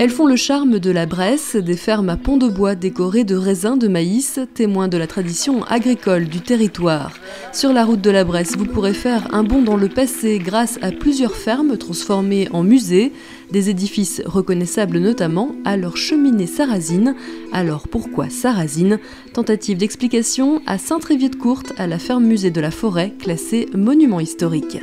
Elles font le charme de la Bresse, des fermes à pont de bois décorées de raisins de maïs, témoins de la tradition agricole du territoire. Sur la route de la Bresse, vous pourrez faire un bond dans le passé grâce à plusieurs fermes transformées en musées, des édifices reconnaissables notamment à leur cheminée sarrasine. Alors pourquoi sarrasine? Tentative d'explication à Saint-Trévier-de-Courte, à la ferme musée de la Forêt, classée monument historique.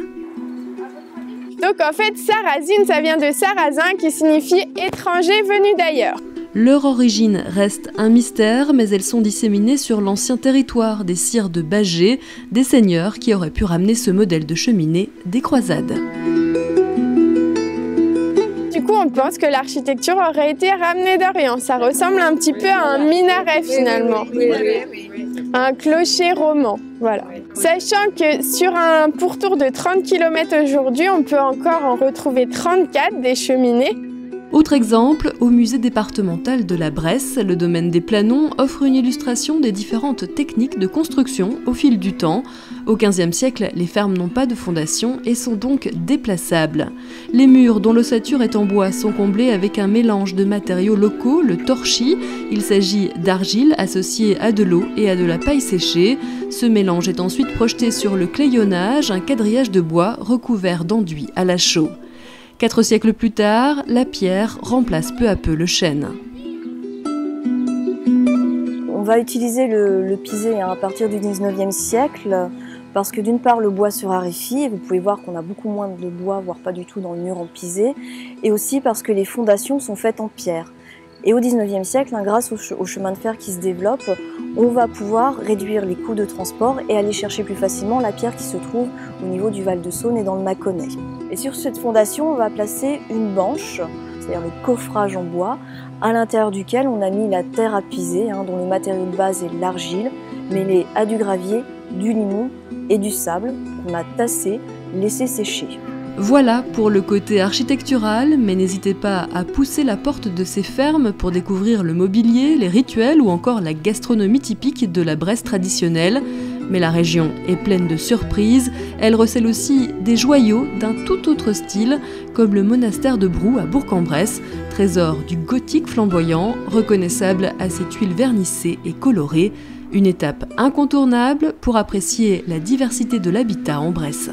Donc en fait, sarrasine, ça vient de sarrasin qui signifie étranger venu d'ailleurs. Leur origine reste un mystère, mais elles sont disséminées sur l'ancien territoire des sires de Bâgé, des seigneurs qui auraient pu ramener ce modèle de cheminée des croisades. Du coup, on pense que l'architecture aurait été ramenée d'Orient. Ça ressemble un petit peu à un minaret finalement. Un clocher roman, voilà. Sachant que sur un pourtour de 30 km aujourd'hui, on peut encore en retrouver 34 des cheminées. Autre exemple, au musée départemental de la Bresse, le domaine des Planons offre une illustration des différentes techniques de construction au fil du temps. Au XVe siècle, les fermes n'ont pas de fondation et sont donc déplaçables. Les murs, dont l'ossature est en bois, sont comblés avec un mélange de matériaux locaux, le torchis. Il s'agit d'argile associée à de l'eau et à de la paille séchée. Ce mélange est ensuite projeté sur le clayonnage, un quadrillage de bois recouvert d'enduit à la chaux. 4 siècles plus tard, la pierre remplace peu à peu le chêne. On va utiliser le pisé à partir du 19e siècle parce que d'une part le bois se raréfie, et vous pouvez voir qu'on a beaucoup moins de bois, voire pas du tout dans le mur en pisé, et aussi parce que les fondations sont faites en pierre. Et au 19e siècle, grâce au chemin de fer qui se développe, on va pouvoir réduire les coûts de transport et aller chercher plus facilement la pierre qui se trouve au niveau du Val-de-Saône et dans le Mâconnais. Et sur cette fondation, on va placer une banche, c'est-à-dire le coffrage en bois, à l'intérieur duquel on a mis la terre à piser, dont le matériau de base est l'argile, mêlée à du gravier, du limon et du sable qu'on a tassé, laissé sécher. Voilà pour le côté architectural, mais n'hésitez pas à pousser la porte de ces fermes pour découvrir le mobilier, les rituels ou encore la gastronomie typique de la Bresse traditionnelle. Mais la région est pleine de surprises, elle recèle aussi des joyaux d'un tout autre style, comme le monastère de Brou à Bourg-en-Bresse, trésor du gothique flamboyant, reconnaissable à ses tuiles vernissées et colorées. Une étape incontournable pour apprécier la diversité de l'habitat en Bresse.